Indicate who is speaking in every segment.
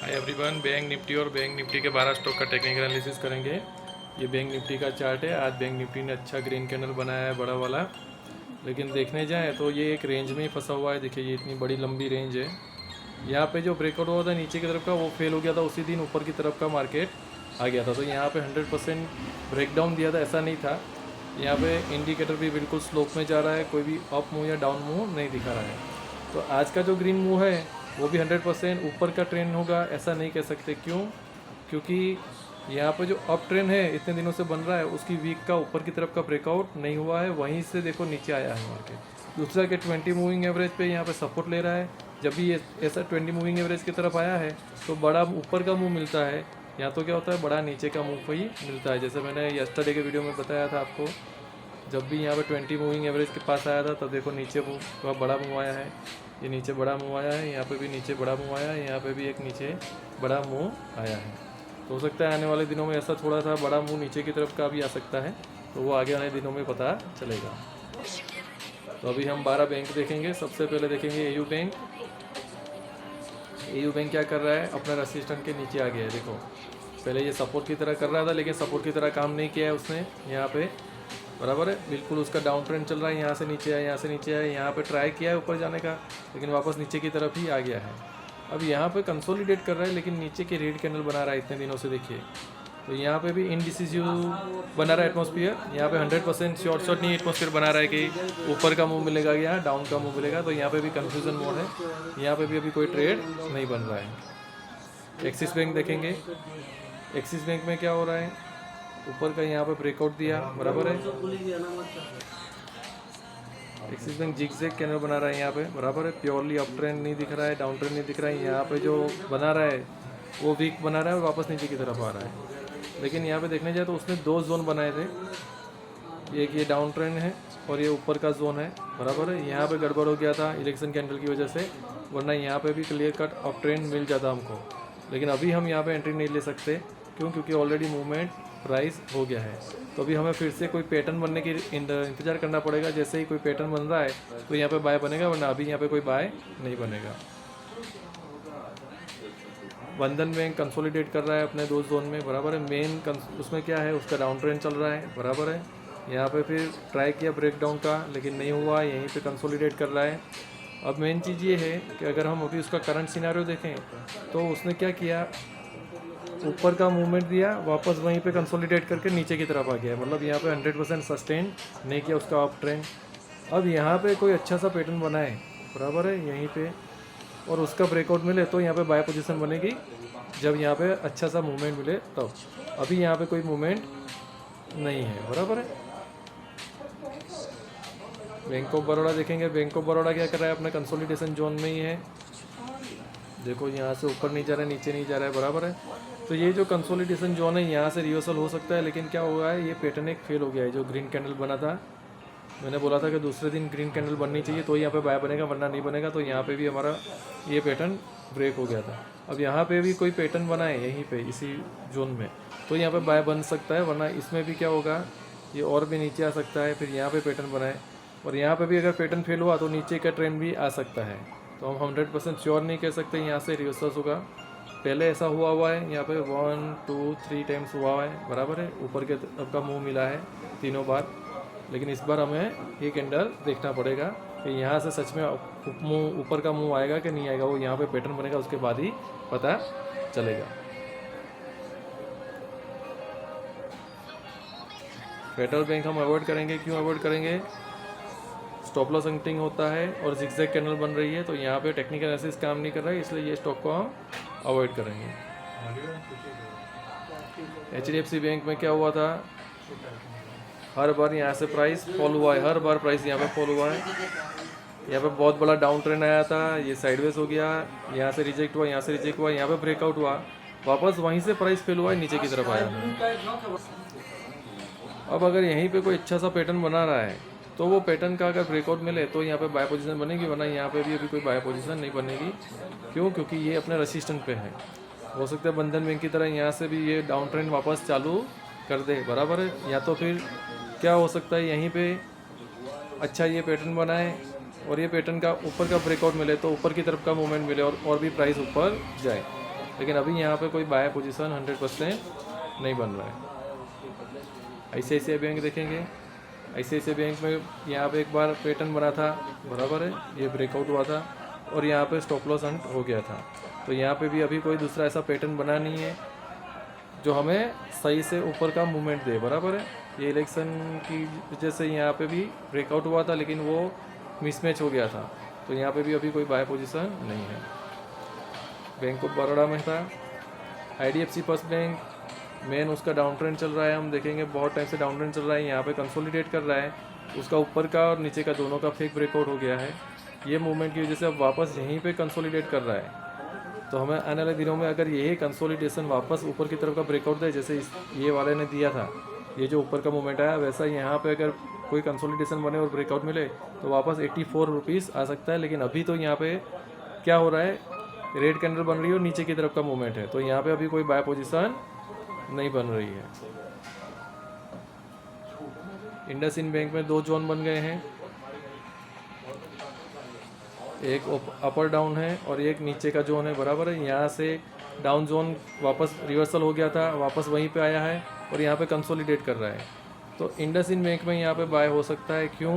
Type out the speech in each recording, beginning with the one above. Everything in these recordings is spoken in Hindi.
Speaker 1: हाय एवरीवन, बैंक निफ्टी और बैंक निफ्टी के 12 स्टॉक का टेक्निकल एनालिसिस करेंगे। ये बैंक निफ्टी का चार्ट है। आज बैंक निफ्टी ने अच्छा ग्रीन कैंडल बनाया है, बड़ा वाला। लेकिन देखने जाएँ तो ये एक रेंज में ही फंसा हुआ है। देखिए, ये इतनी बड़ी लंबी रेंज है। यहाँ पे जो ब्रेकआउट हुआ था नीचे की तरफ का, वो फेल हो गया था। उसी दिन ऊपर की तरफ का मार्केट आ गया था। तो यहाँ पे 100% ब्रेकडाउन दिया था, ऐसा नहीं था। यहाँ पे इंडिकेटर भी बिल्कुल स्लोप में जा रहा है, कोई भी अप मूव या डाउन मूव नहीं दिखा रहा है। तो आज का जो ग्रीन मूव है वो भी 100% ऊपर का ट्रेंड होगा, ऐसा नहीं कह सकते। क्यों? क्योंकि यहाँ पे जो अप ट्रेंड है इतने दिनों से बन रहा है, उसकी वीक का ऊपर की तरफ का ब्रेकआउट नहीं हुआ है, वहीं से देखो नीचे आया है मार्केट। दूसरा कि 20 मूविंग एवरेज पे यहाँ पे सपोर्ट ले रहा है। जब भी ये ऐसा 20 मूविंग एवरेज की तरफ आया है तो बड़ा ऊपर का मूव मिलता है, या तो क्या होता है, बड़ा नीचे का मूव ही मिलता है। जैसे मैंने यस्टरडे के वीडियो में बताया था आपको, जब भी यहाँ पे 20 मूविंग एवरेज के पास आया था तब देखो नीचे वो बड़ा मूव आया है, ये नीचे बड़ा मूव आया है, यहाँ पे भी नीचे बड़ा मूव आया है, यहाँ पे भी एक नीचे बड़ा मूव आया है। तो हो सकता है आने वाले दिनों में ऐसा थोड़ा सा बड़ा मूव नीचे की तरफ का भी आ सकता है, तो वो आगे आने दिनों में पता चलेगा। तो अभी हम 12 बैंक देखेंगे। सबसे पहले देखेंगे एयू बैंक। एयू बैंक क्या कर रहा है, अपना रेसिस्टेंस के नीचे आ गया है। देखो, पहले ये सपोर्ट की तरह कर रहा था, लेकिन सपोर्ट की तरह काम नहीं किया है उसने। यहाँ पे बराबर है, बिल्कुल उसका डाउन ट्रेंड चल रहा है। यहाँ से नीचे आया, यहाँ से नीचे आया, यहाँ पे ट्राई किया है ऊपर जाने का, लेकिन वापस नीचे की तरफ ही आ गया है। अब यहाँ पे कंसोलिडेट कर रहा है, लेकिन नीचे के रेड कैंडल बना रहा है इतने दिनों से। देखिए, तो यहाँ पे भी इनडिसिसिव बना रहा है एटमॉस्फेयर। यहाँ पे 100% शॉर्ट नहीं एटमॉस्फेयर बना रहा है कि ऊपर का मूव मिलेगा या डाउन का मूव मिलेगा। तो यहाँ पे भी कन्फ्यूजन मोड है, यहाँ पे भी अभी कोई ट्रेड नहीं बन रहा है। एक्सिस बैंक देखेंगे। एक्सिस बैंक में क्या हो रहा है, ऊपर का यहाँ पे ब्रेकआउट दिया, बराबर है। एक्सिस बैंक जिगजैग कैंडल बना रहा है यहाँ पे, बराबर है। प्योरली अप ट्रेंड नहीं दिख रहा है, डाउन ट्रेंड नहीं दिख रहा है। यहाँ पे जो बना रहा है वो वीक बना रहा है और वापस नीचे की तरफ आ रहा है। लेकिन यहाँ पे देखने जाए तो उसने दो जोन बनाए थे, एक ये डाउन ट्रेंड है और ये ऊपर का जोन है, बराबर है। यहाँ पे गड़बड़ हो गया था इलेक्शन कैंडल की वजह से, वरना यहाँ पे भी क्लियर कट अप ट्रेंड मिल जाता हमको। लेकिन अभी हम यहाँ पे एंट्री नहीं ले सकते। क्यों? क्योंकि ऑलरेडी मूवमेंट प्राइस हो गया है। तो अभी हमें फिर से कोई पैटर्न बनने की इंतज़ार करना पड़ेगा। जैसे ही कोई पैटर्न बन रहा है तो यहाँ पे बाय बनेगा, वरना अभी यहाँ पे कोई बाय नहीं बनेगा। बंधन बैंक कंसोलिडेट कर रहा है अपने दो जोन में, बराबर है। मेन उसमें क्या है, उसका डाउन ट्रेंड चल रहा है, बराबर है। यहाँ पे फिर ट्राई किया ब्रेकडाउन का, लेकिन नहीं हुआ, यहीं पे कंसोलिडेट कर रहा है। अब मेन चीज़ ये है कि अगर हम अभी उसका करंट सिनारियो देखें तो उसने क्या किया, ऊपर का मूवमेंट दिया, वापस वहीं पे कंसोलिडेट करके नीचे की तरफ आ गया। मतलब यहाँ पे 100% सस्टेन नहीं किया उसका अप ट्रेंड। अब यहाँ पे कोई अच्छा सा पैटर्न बनाए, बराबर है, यहीं पे, और उसका ब्रेकआउट मिले तो यहाँ पे बाय पोजीशन बनेगी, जब यहाँ पे अच्छा सा मूवमेंट मिले तब। अभी यहाँ पे कोई मूवमेंट नहीं है, बराबर है। बैंक ऑफ बड़ौदा देखेंगे। बैंक ऑफ बड़ौदा क्या कर रहा है, अपने कंसोलिडेशन जोन में ही है। देखो, यहाँ से ऊपर नहीं जा रहा है, नीचे नहीं जा रहा है, बराबर है। तो ये जो कंसोलिडेशन जोन है, यहाँ से रिवर्सल हो सकता है। लेकिन क्या हुआ है, ये पैटर्न एक फेल हो गया है। जो ग्रीन कैंडल बना था, मैंने बोला था कि दूसरे दिन ग्रीन कैंडल बननी चाहिए तो यहाँ पे बाय बनेगा, वरना नहीं बनेगा। तो यहाँ पे भी हमारा ये पैटर्न ब्रेक हो गया था। अब यहाँ पे भी कोई पैटर्न बना है यहीं पे इसी जोन में, तो यहाँ पे बाय बन सकता है। वरना इसमें भी क्या होगा, ये और भी नीचे आ सकता है, फिर यहाँ पे पैटर्न बनाए, और यहाँ पे भी अगर पैटर्न फेल हुआ तो नीचे का ट्रेंड भी आ सकता है। तो हम 100% श्योर नहीं कह सकते यहाँ से रिवर्सल होगा। पहले ऐसा हुआ है, यहाँ पे 1 2 3 टाइम्स हुआ है, बराबर है। ऊपर के तरफ का मुँह मिला है तीनों बार। लेकिन इस बार हमें ये कैंडल देखना पड़ेगा कि यहाँ से सच में मुँह ऊपर का मुँह आएगा कि नहीं आएगा। वो यहाँ पे पैटर्न बनेगा, उसके बाद ही पता चलेगा। फेडरल बैंक हम अवॉइड करेंगे। क्यों अवॉइड करेंगे? स्टॉप लॉस एंटिंग होता है और जिगजैग कैंडल बन रही है, तो यहाँ पे टेक्निकल एनालिसिस काम नहीं कर रहा है, इसलिए ये स्टॉक को हम अवॉइड करेंगे। HDFC बैंक में क्या हुआ था, हर बार यहाँ से प्राइस फॉल हुआ है, हर बार प्राइस यहाँ पे फॉल हुआ है। यहाँ पे बहुत बड़ा डाउन ट्रेंड आया था, ये साइडवेज हो गया, यहाँ से रिजेक्ट हुआ, यहाँ से रिजेक्ट हुआ, यहाँ पे ब्रेकआउट हुआ, वापस वहीं से प्राइस फेल हुआ है, नीचे की तरफ आया। अब अगर यहीं पे कोई अच्छा सा पैटर्न बना रहा है तो वो पैटर्न का अगर ब्रेकआउट मिले तो यहाँ पे बाय पोजीशन बनेगी, वरना यहाँ पे भी अभी कोई बाय पोजीशन नहीं बनेगी। क्यों? क्योंकि ये अपने रेसिस्टेंट पे है। हो सकता है बंधन बैंक की तरह यहाँ से भी ये डाउन ट्रेंड वापस चालू कर दे, बराबर है। या तो फिर क्या हो सकता है, यहीं पे अच्छा ये पैटर्न बनाए और ये पैटर्न का ऊपर का ब्रेकआउट मिले तो ऊपर की तरफ का मूवमेंट मिले और भी प्राइस ऊपर जाए। लेकिन अभी यहाँ पे कोई बाय पोजीशन 100% नहीं बन रहा है। ICICI बैंक देखेंगे, ICICI बैंक में यहाँ पे एक बार पैटर्न बना था, बराबर है, ये ब्रेकआउट हुआ था और यहाँ पे स्टॉप लॉस हंट हो गया था। तो यहाँ पे भी अभी कोई दूसरा ऐसा पैटर्न बना नहीं है जो हमें सही से ऊपर का मूवमेंट दे, बराबर है। ये इलेक्शन की वजह से यहाँ पे भी ब्रेकआउट हुआ था लेकिन वो मिसमैच हो गया था, तो यहाँ पे भी अभी कोई बाय पोजीशन नहीं है। बैंक ऑफ बड़ौदा में था, IDFC फर्स्ट बैंक, मेन उसका डाउन ट्रेंड चल रहा है, हम देखेंगे बहुत टाइम से डाउन ट्रेंड चल रहा है, यहाँ पे कंसोलिडेट कर रहा है, उसका ऊपर का और नीचे का दोनों का फेक ब्रेकआउट हो गया है। ये मूवमेंट की वजह से अब वापस यहीं पे कंसोलिडेट कर रहा है। तो हमें आने वाले दिनों में अगर यही कंसोलिडेशन वापस ऊपर की तरफ का ब्रेकआउट दे, जैसे ये वाले ने दिया था, ये जो ऊपर का मूवमेंट आया, वैसा यहाँ पे अगर कोई कंसोलिडेशन बने और ब्रेकआउट मिले तो वापस 84 रुपीज़ आ सकता है। लेकिन अभी तो यहाँ पे क्या हो रहा है, रेड कैंडल बन रही है और नीचे की तरफ का मूवमेंट है, तो यहाँ पे अभी कोई बाय पोजीशन नहीं बन रही है। इंडसइंड बैंक में 2 जोन बन गए हैं, एक अपर डाउन है और एक नीचे का जोन है, बराबर है। यहाँ से डाउन जोन वापस रिवर्सल हो गया था, वापस वहीं पे आया है और यहाँ पे कंसोलिडेट कर रहा है। तो इंडसइंड बैंक में यहाँ पे बाय हो सकता है, क्यों?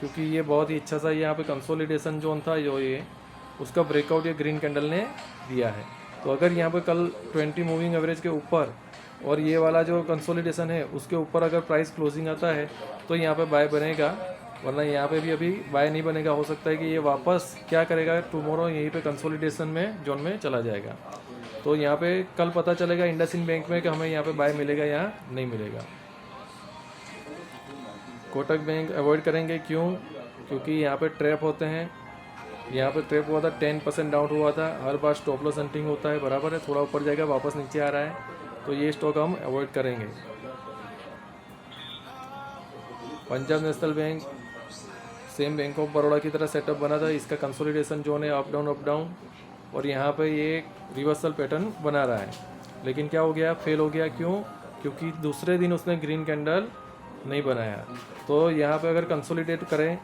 Speaker 1: क्योंकि ये बहुत ही अच्छा सा यहाँ पे कंसोलिडेशन जोन था, जो ये उसका ब्रेकआउट ये ग्रीन कैंडल ने दिया है। तो अगर यहाँ पे कल 20 मूविंग एवरेज के ऊपर और ये वाला जो कंसोलिडेशन है उसके ऊपर अगर प्राइस क्लोजिंग आता है तो यहाँ पे बाय बनेगा, वरना यहाँ पे भी अभी बाय नहीं बनेगा। हो सकता है कि ये वापस क्या करेगा, टुमारो यहीं पे कंसोलिडेशन में जोन में चला जाएगा। तो यहाँ पे कल पता चलेगा इंडसइंड बैंक में कि हमें यहाँ पे बाय मिलेगा या नहीं मिलेगा। कोटक बैंक अवॉइड करेंगे, क्यों? क्योंकि यहाँ पे ट्रैप होते हैं, यहाँ पे ट्रैप हुआ था, 10% डाउन हुआ था, हर बार स्टॉप लॉस हंटिंग होता है, बराबर है। थोड़ा ऊपर जाएगा वापस नीचे आ रहा है, तो ये स्टॉक हम अवॉइड करेंगे। Punjab national bank same bank of Baroda की तरह सेटअप बना था, इसका कंसोलिडेशन जोन है अप डाउन, और यहाँ पे ये रिवर्सल पैटर्न बना रहा है। लेकिन क्या हो गया, फेल हो गया, क्यों? क्योंकि दूसरे दिन उसने ग्रीन कैंडल नहीं बनाया। तो यहाँ पे अगर कंसोलिडेट करें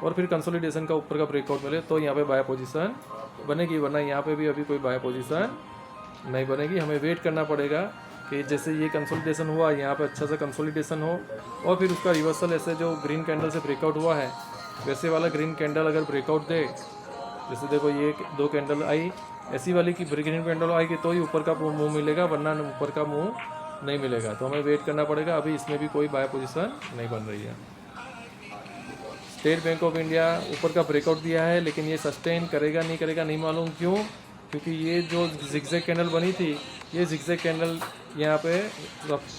Speaker 1: और फिर कंसोलिडेशन का ऊपर का ब्रेकआउट मिले तो यहाँ पे बाय पोजीशन बनेगी, वरना यहाँ पे भी अभी कोई बाय पोजीशन नहीं बनेगी। हमें वेट करना पड़ेगा कि जैसे ये कंसोलिडेशन हुआ, यहाँ पे अच्छा सा कंसोलिडेशन हो और फिर उसका रिवर्सल ऐसे जो ग्रीन कैंडल से ब्रेकआउट हुआ है वैसे वाला ग्रीन कैंडल अगर ब्रेकआउट दे, जैसे देखो ये 2 कैंडल आई, ऐसी वाली की ग्रीन कैंडल आएगी तो ही ऊपर का मुंह मिलेगा, वरना ऊपर का मुंह नहीं मिलेगा। तो हमें वेट करना पड़ेगा, अभी इसमें भी कोई बाय पोजीशन नहीं बन रही है। स्टेट बैंक ऑफ इंडिया ऊपर का ब्रेकआउट दिया है, लेकिन ये सस्टेन करेगा नहीं करेगा नहीं मालूम, क्यों? क्योंकि ये जो जिगजैग कैंडल बनी थी, ये जिगजैग कैंडल यहाँ पे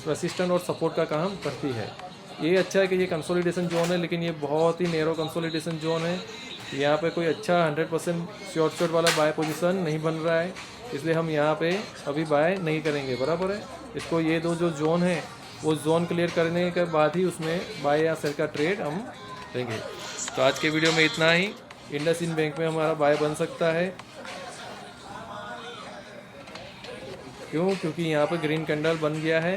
Speaker 1: रेसिस्टेंट और सपोर्ट का काम करती है। ये अच्छा है कि ये कंसोलिडेशन जोन है, लेकिन ये बहुत ही नैरो कंसोलिडेशन जोन है, यहाँ पे कोई अच्छा 100% शॉर्ट वाला बाय पोजीशन नहीं बन रहा है, इसलिए हम यहाँ पे अभी बाय नहीं करेंगे, बराबर है। इसको ये 2 जो जोन है वो जोन क्लियर करने के बाद ही उसमें बाय या सेल का ट्रेड हम देंगे। तो आज के वीडियो में इतना ही। इंडसइंड बैंक में हमारा बाय बन सकता है, क्यों? क्योंकि यहाँ पे ग्रीन कैंडल बन गया है,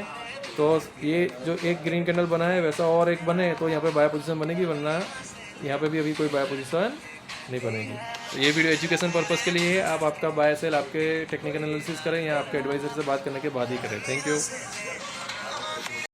Speaker 1: तो ये जो एक ग्रीन कैंडल बना है वैसा और एक बने तो यहाँ पे बाय पोजीशन बनेगी, वरना यहाँ पे भी अभी कोई बाय पोजीशन नहीं बनेगी। तो ये वीडियो एजुकेशन पर्पज़ के लिए है, आप आपका बाय सेल आपके टेक्निकल एनालिसिस करें या आपके एडवाइज़र से बात करने के बाद ही करें। Thank you.